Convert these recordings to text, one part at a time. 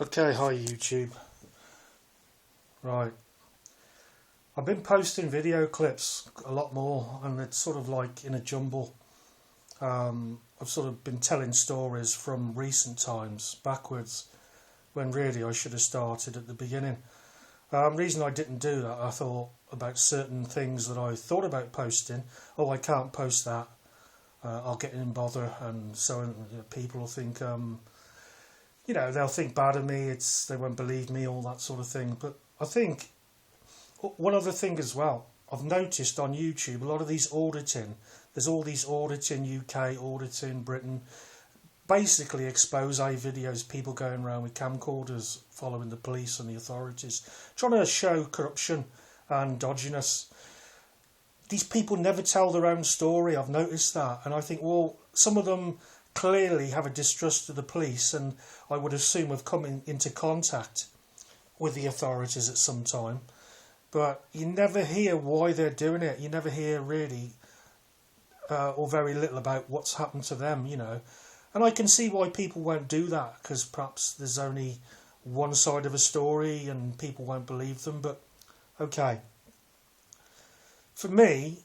Okay, hi YouTube. Right, I've been posting video clips a lot more, and it's sort of like in a jumble. I've sort of been telling stories from recent times backwards, when really I should have started at the beginning. Reason I didn't do that, I thought about certain things that I thought about posting. Oh, I can't post that. I'll get in bother, and so people will think they'll think bad of me, they won't believe me, all that sort of thing. But I think one other thing as well, I've noticed on YouTube, a lot of these auditing, there's all these auditing UK, auditing Britain, basically expose videos, people going around with camcorders following the police and the authorities, trying to show corruption and dodginess. These people never tell their own story, I've noticed that, and I think, well, some of them clearly have a distrust of the police, and I would assume have come into contact with the authorities at some time, but you never hear why they're doing it. You never hear really or very little about what's happened to them, and I can see why people won't do that, because perhaps there's only one side of a story and people won't believe them. But okay, for me,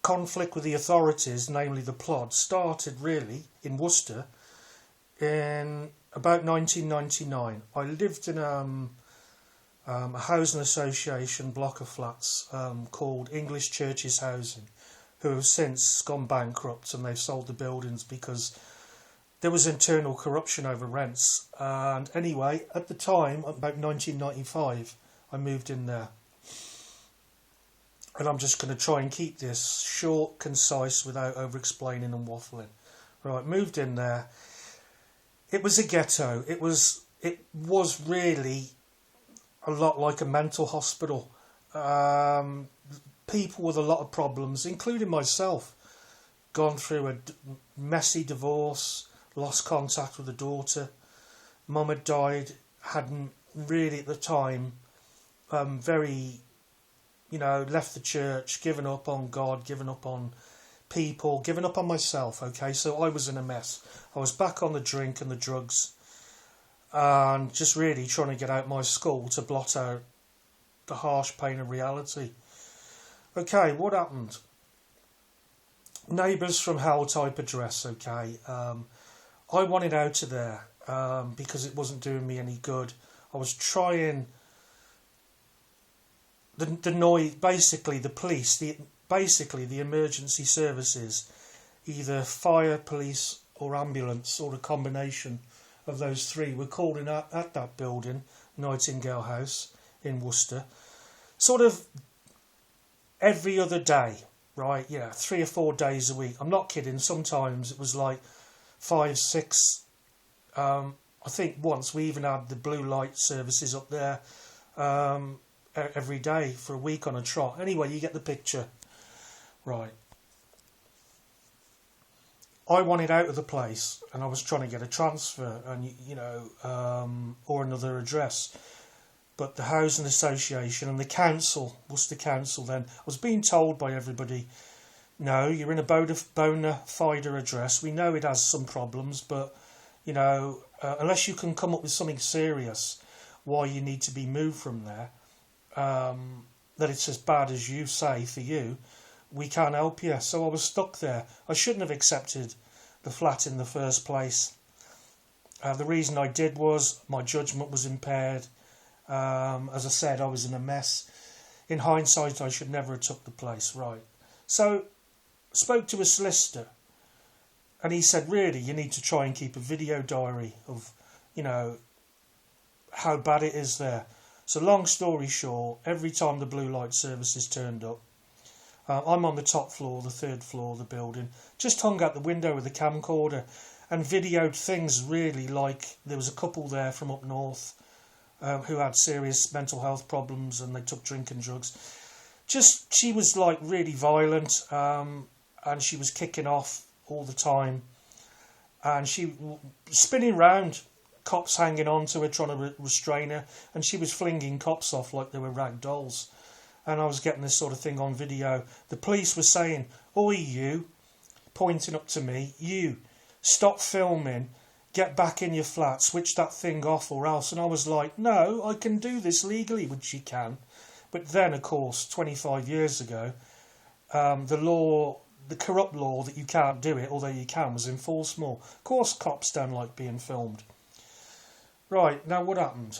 conflict with the authorities, namely the plot, started really in Worcester in about 1999. I lived in a housing association block of flats called English Churches Housing, who have since gone bankrupt, and they've sold the buildings because there was internal corruption over rents. And anyway, at the time, about 1995, I moved in there. And I'm just going to try and keep this short, concise, without over-explaining and waffling. Right, moved in there. It was a ghetto. It was really a lot like a mental hospital. People with a lot of problems, including myself, gone through a messy divorce, lost contact with the daughter. Mum had died, hadn't really at the time, left the church, given up on God, given up on people, given up on myself, okay? So I was in a mess. I was back on the drink and the drugs, and just really trying to get out my skull to blot out the harsh pain of reality. Okay, what happened? Neighbours from hell type address, okay? I wanted out of there because it wasn't doing me any good. I was trying... The noise, basically the police, the emergency services, either fire, police or ambulance, or a combination of those three, were called in at that building, Nightingale House in Worcester, sort of every other day, right? 3 or 4 days a week. I'm not kidding. Sometimes it was like 5, 6. I think once we even had the blue light services up there every day for a week on a trot. Anyway, you get the picture. Right. I wanted out of the place, and I was trying to get a transfer and or another address. But the housing association and the council, Worcester Council then, I was being told by everybody, no, you're in a bona fide address. We know it has some problems, but unless you can come up with something serious why you need to be moved from there, that it's as bad as you say for you, we can't help you. So I was stuck there. I shouldn't have accepted the flat in the first place. The reason I did was my judgment was impaired. As I said, I was in a mess. In hindsight, I should never have took the place. Right. So spoke to a solicitor, and he said, really, you need to try and keep a video diary of, how bad it is there. So long story short, every time the blue light services turned up, I'm on the top floor, the 3rd floor of the building, just hung out the window with the camcorder and videoed things really like there was a couple there from up north who had serious mental health problems, and they took drink and drugs. She was like really violent, and she was kicking off all the time, and she spinning round, cops hanging on to her, trying to restrain her, and she was flinging cops off like they were rag dolls. And I was getting this sort of thing on video. The police were saying, "Oi, you," pointing up to me, "You, stop filming. get back in your flat, switch that thing off or else. And I was like, no, I can do this legally, which you can. But then, of course, 25 years ago, the corrupt law that you can't do it, although you can, was enforced more. Of course, cops don't like being filmed. Right, now what happened?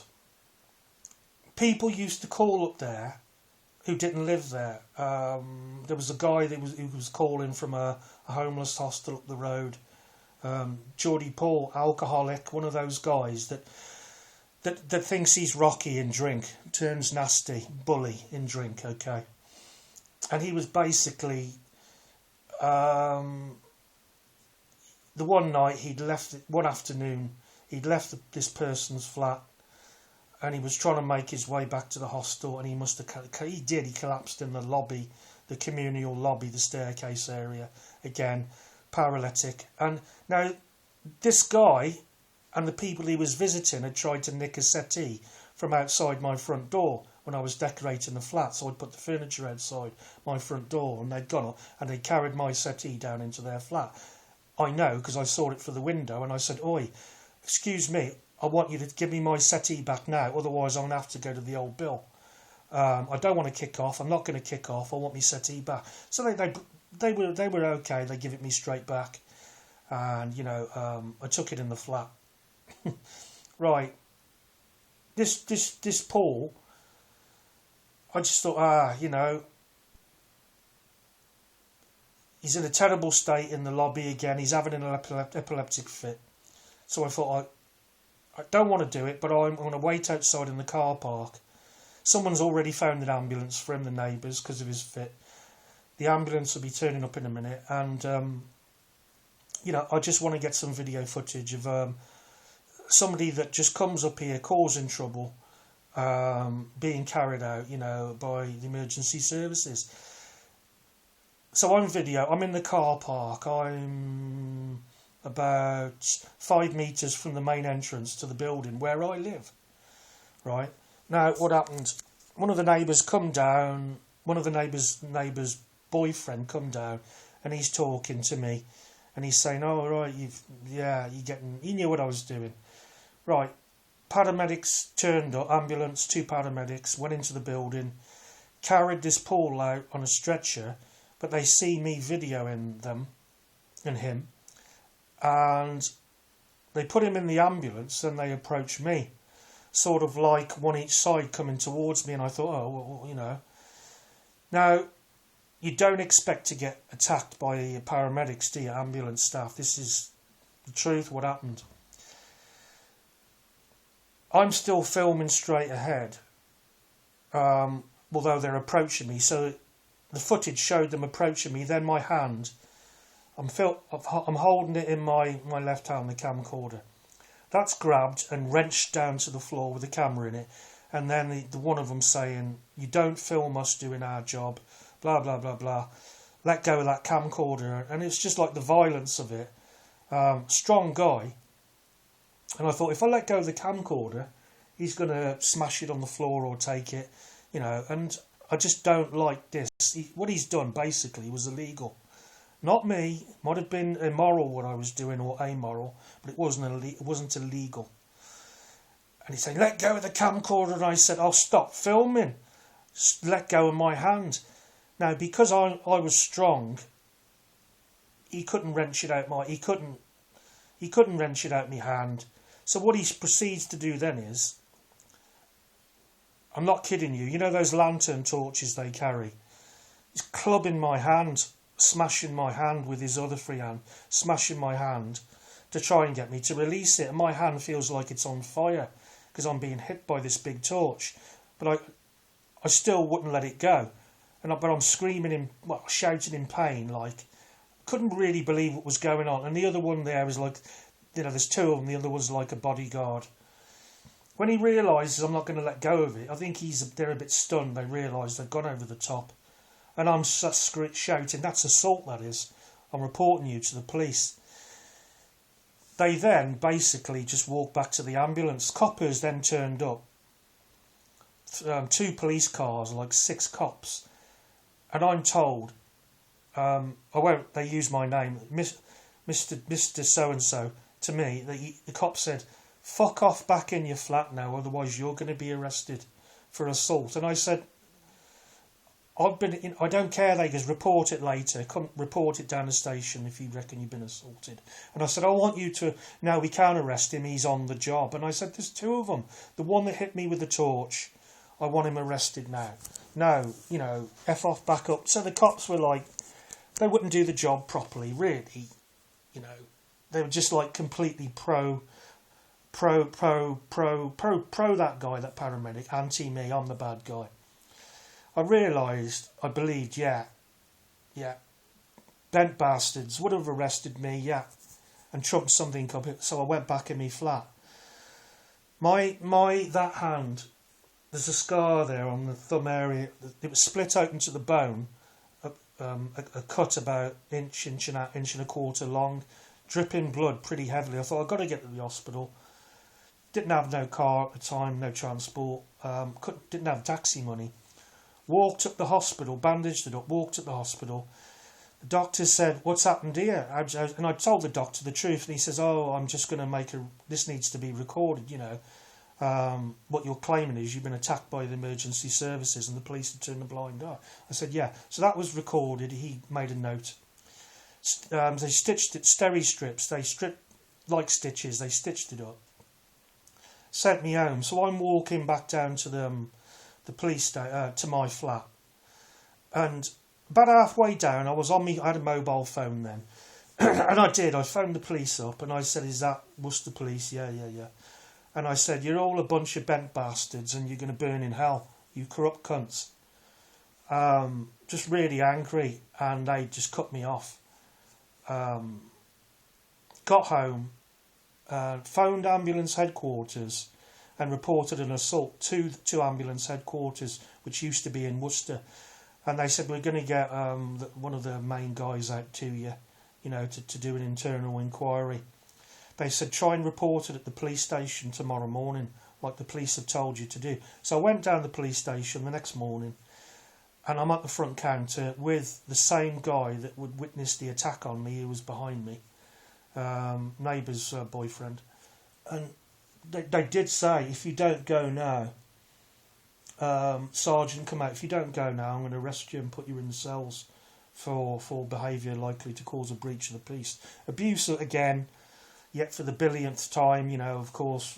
People used to call up there who didn't live there. There was a guy who was calling from a homeless hostel up the road. Geordie Paul, alcoholic, one of those guys that thinks he's Rocky in drink, turns nasty, bully in drink, okay. And he was basically, the one night one afternoon, he'd left this person's flat and he was trying to make his way back to the hostel, and he collapsed in the lobby, the communal lobby, the staircase area, again, paralytic. And now this guy and the people he was visiting had tried to nick a settee from outside my front door when I was decorating the flat, so I'd put the furniture outside my front door, and they'd gone up and they carried my settee down into their flat. I know because I saw it through the window, and I said, "Oi, excuse me, I want you to give me my settee back now, otherwise I'm going to have to go to the old bill. I don't want to kick off. I'm not going to kick off. I want my settee back." So they were okay. They give it me straight back, and I took it in the flat. Right. This Paul, I just thought, he's in a terrible state in the lobby again. He's having an epileptic fit. So I thought, I don't want to do it, but I'm going to wait outside in the car park. Someone's already found an ambulance for him, the neighbours, because of his fit. The ambulance will be turning up in a minute, and I just want to get some video footage of somebody that just comes up here causing trouble, being carried out, by the emergency services. So I'm in the car park. I'm about 5 metres from the main entrance to the building where I live. Right. Now, what happened? One of the neighbours come down. One of the neighbours' boyfriend come down, and he's talking to me, and he's saying, "Oh, right, you knew what I was doing." Right. Paramedics turned up. Ambulance, 2 paramedics went into the building, carried this Paul out on a stretcher, but they see me videoing them and him, and they put him in the ambulance, and they approached me, sort of like one each side coming towards me, and I thought, oh, well, Now, you don't expect to get attacked by paramedics, do you, ambulance staff? This is the truth, what happened. I'm still filming straight ahead, although they're approaching me, so the footage showed them approaching me. Then my hand, I'm holding it in my left hand, the camcorder. That's grabbed and wrenched down to the floor with the camera in it. And then the one of them saying, "You don't film us doing our job, blah, blah, blah, blah. Let go of that camcorder." And it's just like the violence of it. Strong guy. And I thought, if I let go of the camcorder, he's going to smash it on the floor or take it, and I just don't like this. What he's done, basically, was illegal. Not me. Might have been immoral what I was doing, or amoral, but it wasn't illegal. And he's saying, "Let go of the camcorder," and I said, "I'll stop filming. Just let go of my hand." Now, because I was strong, he couldn't wrench it out he couldn't wrench it out my hand. So what he proceeds to do then is, I'm not kidding you, those lantern torches they carry? He's clubbing my hand, smashing my hand with his other free hand, smashing my hand to try and get me to release it. And my hand feels like it's on fire because I'm being hit by this big torch. But I still wouldn't let it go. But I'm screaming shouting in pain, couldn't really believe what was going on. And the other one there was like, there's 2 of them, the other one's like a bodyguard. When he realises I'm not going to let go of it, I think they're a bit stunned. They realise they've gone over the top. And I'm shouting, "That's assault, that is. I'm reporting you to the police." They then basically just walked back to the ambulance. Coppers then turned up. 2 police cars, 6 cops. And I'm told, they use my name, Mr. So-and-so, to me, the cop said, "Fuck off back in your flat now, otherwise you're going to be arrested for assault." And I said, I don't care. They just report it later. Come report it down the station if you reckon you've been assaulted. And I said, I want you to. No, we can't arrest him. He's on the job. And I said, there's two of them. The one that hit me with the torch, I want him arrested now. No, F off, back up. So the cops were like, they wouldn't do the job properly, really. They were just like completely pro that guy, that paramedic, anti me. I'm the bad guy. I believed, yeah, bent bastards would have arrested me, yeah, and trumped something up. So I went back in my flat. That hand, there's a scar there on the thumb area. It was split open to the bone, a cut about inch and a quarter long, dripping blood pretty heavily. I thought, I've got to get to the hospital. Didn't have no car at the time, no transport. Didn't have taxi money. Walked up the hospital, bandaged it up, walked up the hospital. The doctor said, "What's happened here?" And I told the doctor the truth, and he says, "Oh, I'm just going to this needs to be recorded, what you're claiming is you've been attacked by the emergency services and the police have turned a blind eye." I said, "Yeah." So that was recorded. He made a note. They stitched it, steri strips. They stripped like stitches. They stitched it up. Sent me home. So I'm walking back down to the police to my flat, and about halfway down, I had a mobile phone then, and I phoned the police up, and I said, "Is that Worcester Police?" Yeah. And I said, "You're all a bunch of bent bastards, and you're going to burn in hell, you corrupt cunts." Just really angry, and they just cut me off. Got home, phoned ambulance headquarters, and reported an assault to ambulance headquarters, which used to be in Worcester. And they said, "We're going to get one of the main guys out to you, to do an internal inquiry." They said, "Try and report it at the police station tomorrow morning, like the police have told you to do." So I went down the police station the next morning, and I'm at the front counter with the same guy that would witness the attack on me, who was behind me, neighbour's boyfriend. And they did say, "If you don't go now, Sergeant, come out. If you don't go now, I'm going to arrest you and put you in the cells for behaviour likely to cause a breach of the peace." Abuse again, yet for the billionth time, of course,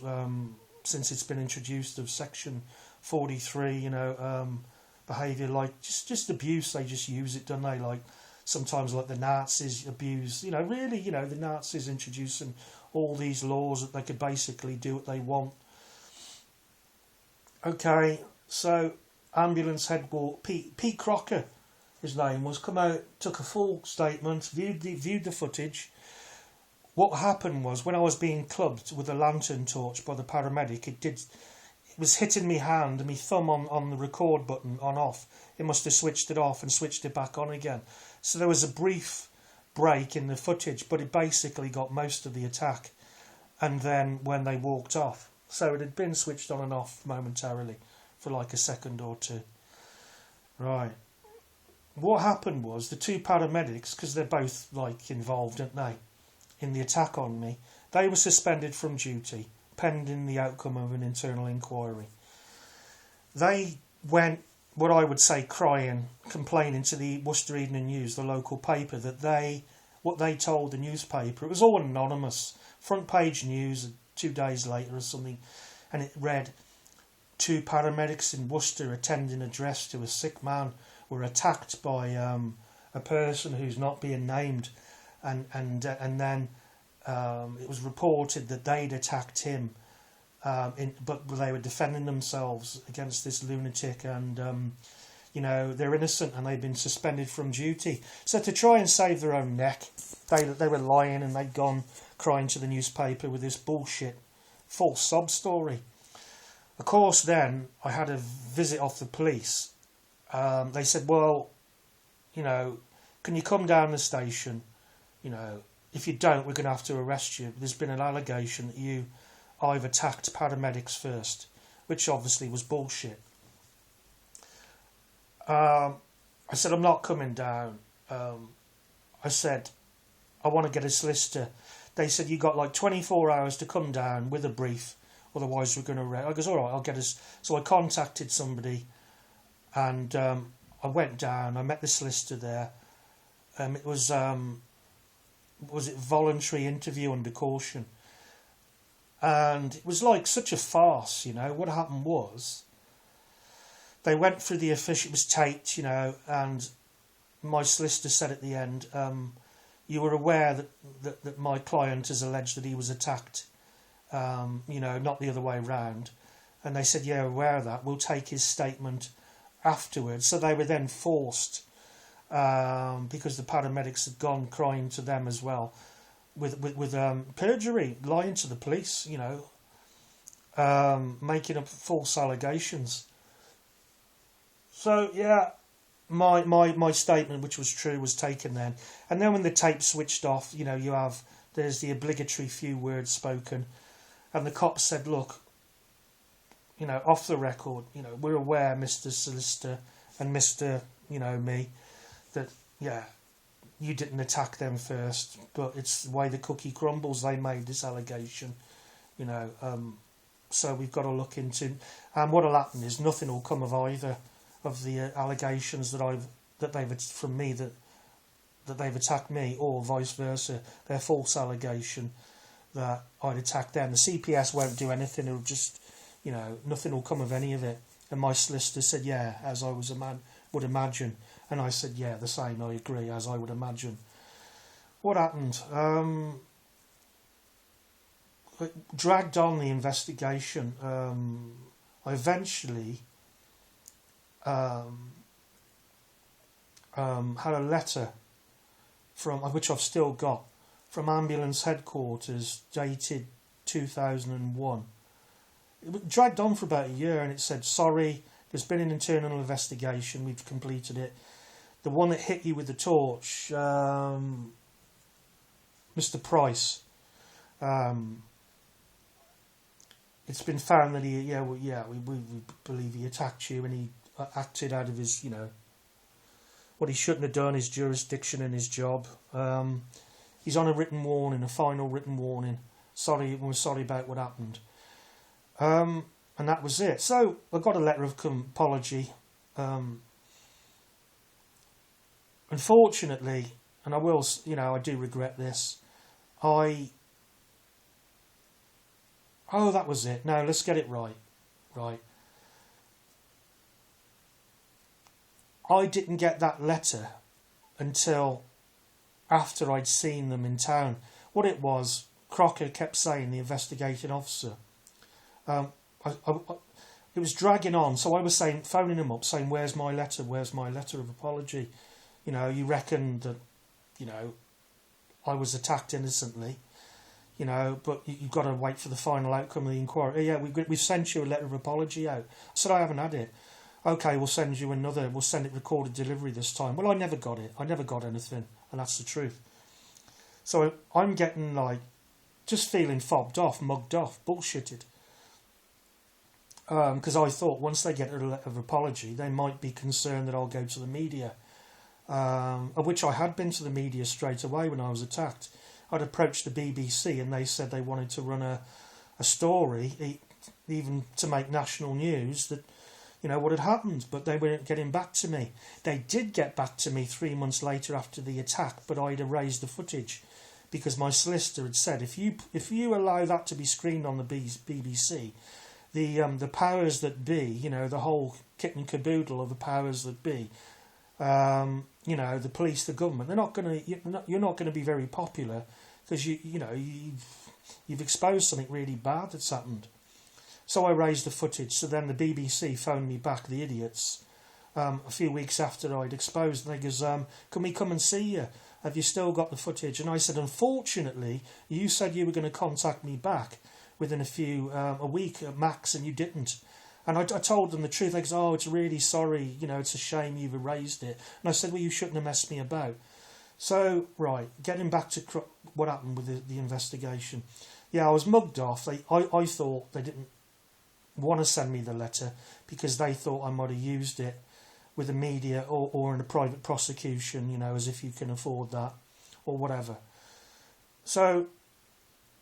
since it's been introduced of Section 43, behaviour like just abuse. They just use it, don't they? Like sometimes like the Nazis abuse, really, the Nazis introducing all these laws that they could basically do what they want. Okay, so ambulance headquarters, Pete Crocker, his name was, come out, took a full statement, viewed the footage. What happened was, when I was being clubbed with a lantern torch by the paramedic, it was hitting me hand and my thumb on the record button on off. It must have switched it off and switched it back on again. So there was a brief break in the footage, but it basically got most of the attack, and then when they walked off. So it had been switched on and off momentarily for like a second or two. Right. What happened was the two paramedics, because they're both like involved, aren't they, in the attack on me, they were suspended from duty pending the outcome of an internal inquiry. They went, what I would say, crying, complaining to the Worcester Evening News, the local paper, that what they told the newspaper, it was all anonymous, front page news 2 days later or something, and it read, "Two paramedics in Worcester attending address to a sick man were attacked by a person who's not being named," and then it was reported that they'd attacked him, but they were defending themselves against this lunatic, and they're innocent and they've been suspended from duty. So to try and save their own neck, they were lying, and they'd gone crying to the newspaper with this bullshit false sob story. Of course, then I had a visit off the police. They said, "Well, can you come down the station? If you don't, we're going to have to arrest you. There's been an allegation that I've attacked paramedics first," which obviously was bullshit. I said, "I'm not coming down." I said, "I want to get a solicitor." they said, you got like 24 hours to come down with a brief, otherwise we're going to arrest. I goes, all right, I'll get us. So I contacted somebody, and I went down. I met the solicitor there. It was it voluntary interview under caution, and it was like such a farce. What happened was, they went through the official. It was taped, and my solicitor said at the end, you were aware that my client has alleged that he was attacked, not the other way round. And they said, yeah, aware of that. We'll take his statement afterwards. So they were then forced, because the paramedics had gone crying to them as well, with perjury, lying to the police, making up false allegations. So, yeah, my statement, which was true, was taken then. And then when the tape switched off, there's the obligatory few words spoken. And the cops said, look, off the record, we're aware, Mr. Solicitor and Mr. Me, that, yeah, you didn't attack them first, but it's the way the cookie crumbles, they made this allegation, so we've got to look into. And what'll happen is nothing will come of either of the allegations that they've attacked me, or vice versa. Their false allegation that I'd attacked them. The CPS won't do anything. It'll just, nothing will come of any of it. And my solicitor said, yeah, as I would imagine. And I said, yeah, the same. I agree, as I would imagine. What happened? It dragged on the investigation. I eventually had a letter from, which I've still got, from ambulance headquarters, dated 2001. It dragged on for about a year, and it said, sorry, there's been an internal investigation, we've completed it. The one that hit you with the torch, Mr. Price, it's been found that we believe he attacked you, and he acted out of his, what he shouldn't have done, his jurisdiction and his job. He's on a written warning, a final written warning. Sorry, we're sorry about what happened. And that was it. So I got a letter of apology. Unfortunately, and I will, I do regret this. Oh, that was it. No, let's get it right. Right. I didn't get that letter until after I'd seen them in town. What it was, Crocker kept saying, the investigating officer, it was dragging on. So I was phoning him up, saying, where's my letter of apology? You reckon that, I was attacked innocently, but you've got to wait for the final outcome of the inquiry. Yeah, we've sent you a letter of apology out. I said, I haven't had it. Okay, we'll send it recorded delivery this time. Well, I never got it. I never got anything, and that's the truth. So I'm getting, just feeling fobbed off, mugged off, bullshitted. Because I thought once they get a letter of apology, they might be concerned that I'll go to the media, of which I had been to the media straight away when I was attacked. I'd approached the BBC, and they said they wanted to run a story, even to make national news, that what had happened, but they weren't getting back to me. They did get back to me 3 months later after the attack, but I'd erased the footage because my solicitor had said, if you allow that to be screened on the BBC, the powers that be, the whole kit and caboodle of the powers that be, the police, the government, you're not going to be very popular because you've exposed something really bad that's happened. So I raised the footage. So then the BBC phoned me back, the idiots, a few weeks after I'd exposed. They goes, can we come and see you? Have you still got the footage? And I said, unfortunately, you said you were going to contact me back within a week at max, and you didn't. And I told them the truth. They go, oh, it's really sorry. It's a shame you've erased it. And I said, well, you shouldn't have messed me about. So, right, getting back to what happened with the investigation. Yeah, I was mugged off. I thought they didn't want to send me the letter because they thought I might have used it with the media or in a private prosecution, as if you can afford that or whatever. So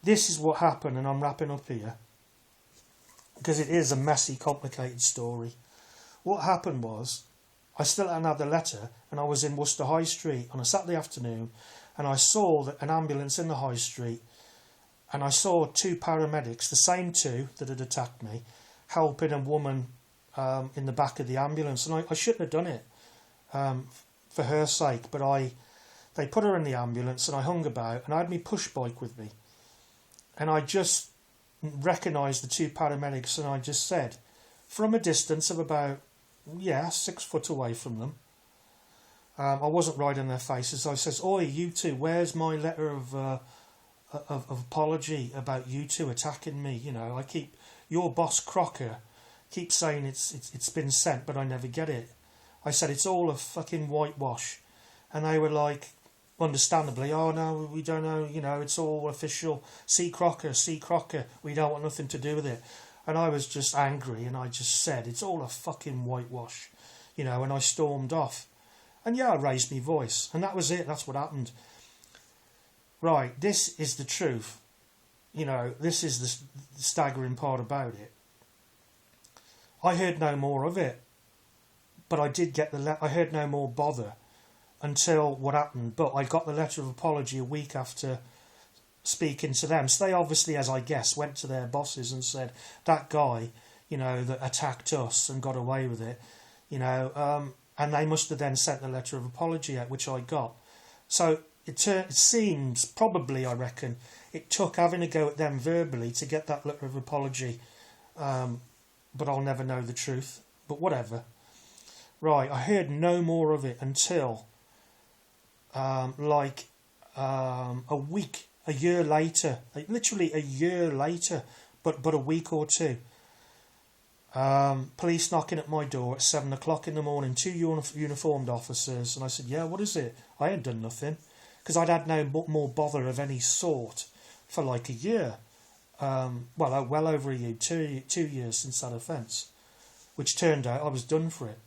this is what happened, and I'm wrapping up here because it is a messy, complicated story. What happened was, I still hadn't had the letter, and I was in Worcester High Street on a Saturday afternoon, and I saw an ambulance in the High Street, and I saw two paramedics, the same two that had attacked me, helping a woman in the back of the ambulance, and I shouldn't have done it for her sake, but they put her in the ambulance, and I hung about, and I had my push bike with me, and I just recognised the two paramedics, and I just said, from a distance of about 6 foot away from them, I wasn't right in their faces. I says, "Oi, you two, where's my letter of apology about you two attacking me? You know, your boss Crocker keeps saying it's been sent, but I never get it." I said, "It's all a fucking whitewash," and they were like, understandably, "Oh no, we don't know. You know, it's all official. See Crocker. We don't want nothing to do with it." And I was just angry, and I just said, "It's all a fucking whitewash," you know, and I stormed off. And I raised my voice, and that was it. That's what happened. Right, this is the truth. You know, this is the staggering part about it. I heard no more of it, but I did get I heard no more bother until what happened. But I got the letter of apology a week after speaking to them. So they obviously, as I guess, went to their bosses and said, "That guy, you know, that attacked us and got away with it, you know," and they must have then sent the letter of apology out, which I got. So it seems, probably, I reckon, it took having a go at them verbally to get that letter of apology, but I'll never know the truth. But whatever. Right, I heard no more of it until a year later, literally a year later, but a week or two. Police knocking at my door at 7 o'clock in the morning, two uniformed officers, and I said, "Yeah, what is it?" I hadn't done nothing, because I'd had no more bother of any sort for like a year. Well over a year, 2 years since that offence, which turned out I was done for it.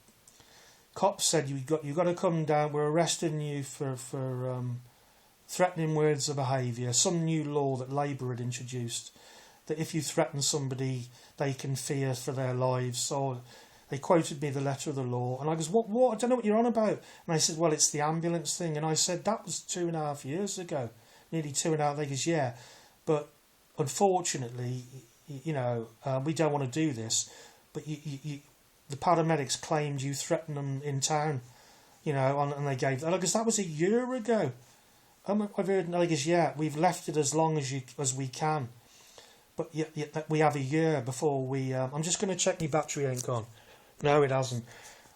Cops said, you got to come down, we're arresting you for threatening words of behaviour, some new law that Labour had introduced, that if you threaten somebody, they can fear for their lives. So they quoted me the letter of the law, and I goes, what? I don't know what you're on about. And I said, "Well, it's the ambulance thing." And I said, "That was 2.5 years ago, nearly 2.5." They goes, "Yeah, but unfortunately, you know, we don't want to do this. But the paramedics claimed you threatened them in town, you know, and they gave." And I goes, "That was a year ago." I've heard, and I goes, "Yeah, we've left it as long as we can. But we have a year before we..." I'm just going to check my battery ain't gone. No, it hasn't.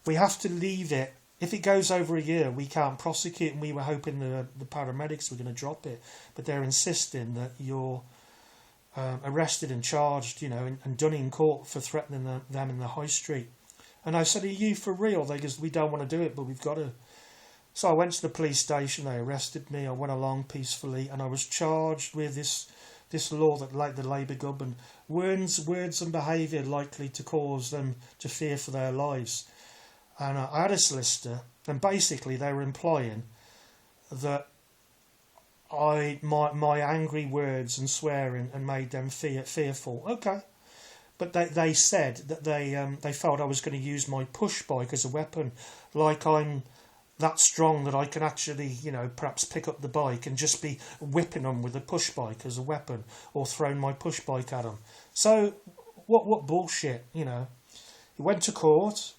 We have to leave it. If it goes over a year, we can't prosecute, and we were hoping the paramedics were going to drop it. But they're insisting that you're arrested and charged, you know, and done in court for threatening them in the high street. And I said, "Are you for real?" They goes, "We don't want to do it, but we've got to." So I went to the police station, they arrested me, I went along peacefully, and I was charged with this law that, like the Labour government, words and behaviour likely to cause them to fear for their lives. And I had a solicitor, and basically they were implying that my angry words and swearing and made them fearful. Okay. But they said that they felt I was going to use my push bike as a weapon, like I'm that strong that I can actually, you know, perhaps pick up the bike and just be whipping them with a push bike as a weapon, or throwing my push bike at them. So what bullshit, you know. He went to court.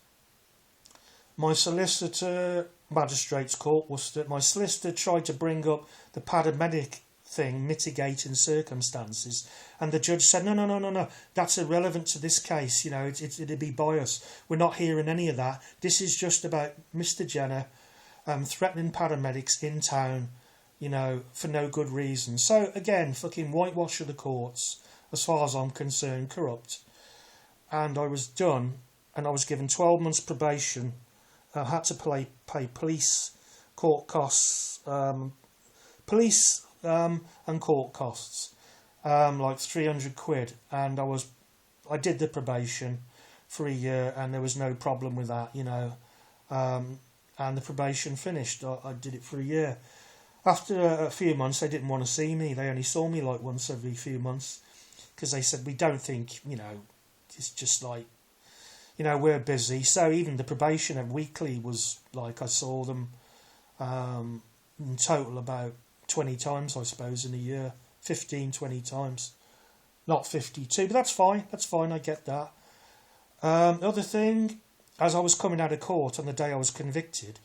My solicitor, Magistrates Court, Worcester, my solicitor tried to bring up the paramedic thing, mitigating circumstances, and the judge said, no, that's irrelevant to this case, you know, it'd be bias. We're not hearing any of that. This is just about Mr. Jenner threatening paramedics in town, you know, for no good reason. So again, fucking whitewash of the courts, as far as I'm concerned, corrupt. And I was done, and I was given 12 months probation. I had to pay police, court costs, police and court costs, like 300 quid. And I did the probation for a year, and there was no problem with that, you know. And the probation finished. I did it for a year. After a few months, they didn't want to see me. They only saw me like once every few months because they said, we don't think, it's just like, we're busy. So even the probation of weekly was like, I saw them in total about 20 times, I suppose, in a year. 15, 20 times. Not 52, but that's fine, I get that. The other thing, as I was coming out of court on the day I was convicted,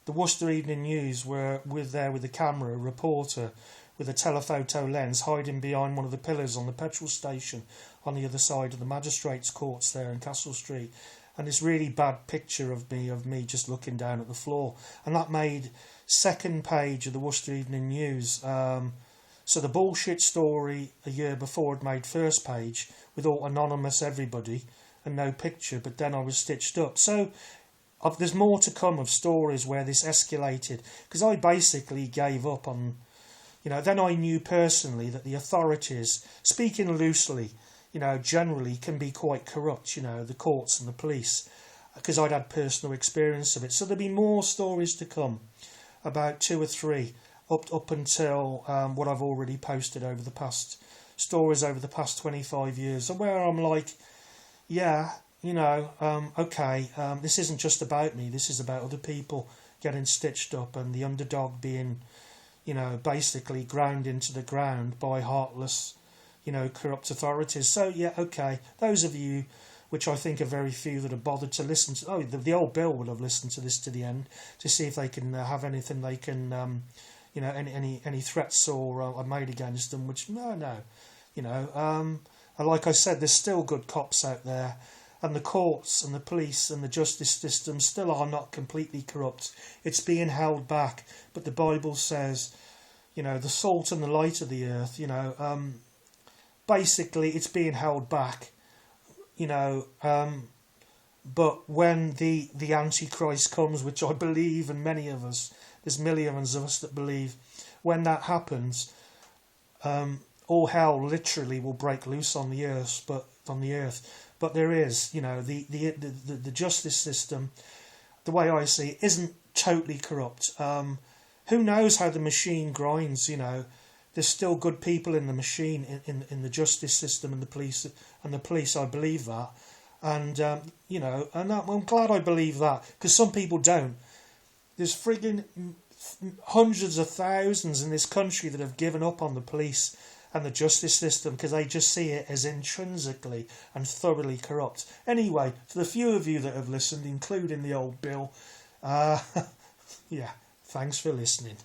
the Worcester Evening News were there with the camera, a reporter with a telephoto lens hiding behind one of the pillars on the petrol station on the other side of the magistrates' courts there in Castle Street. And this really bad picture of me just looking down at the floor. And that made second page of the Worcester Evening News. So the bullshit story a year before had made first page with all anonymous everybody and no picture, but then I was stitched up. So there's more to come of stories where this escalated, because I basically gave up on, then I knew personally that the authorities, speaking loosely, generally can be quite corrupt, the courts and the police, because I'd had personal experience of it. So there'll be more stories to come, about 2 or 3, up until what I've already posted over the past 25 years, and where I'm like, yeah, okay, this isn't just about me, this is about other people getting stitched up and the underdog being, basically ground into the ground by heartless, corrupt authorities. So, yeah, okay, those of you, which I think are very few that have bothered to listen to, the old Bill would have listened to this to the end to see if they can have anything they can, any threats or made against them, which, no, and like I said, there's still good cops out there. And the courts and the police and the justice system still are not completely corrupt. It's being held back. But the Bible says, the salt and the light of the earth, basically it's being held back, but when the Antichrist comes, which I believe, and many of us, there's millions of us that believe, when that happens, all hell literally will break loose on the earth, But there is, the justice system, the way I see it, isn't totally corrupt. Who knows how the machine grinds? There's still good people in the machine, in the justice system and the police. I believe that, and I'm glad I believe that, because some people don't. There's frigging hundreds of thousands in this country that have given up on the police and the justice system because they just see it as intrinsically and thoroughly corrupt. Anyway, for the few of you that have listened, including the old Bill, yeah, thanks for listening.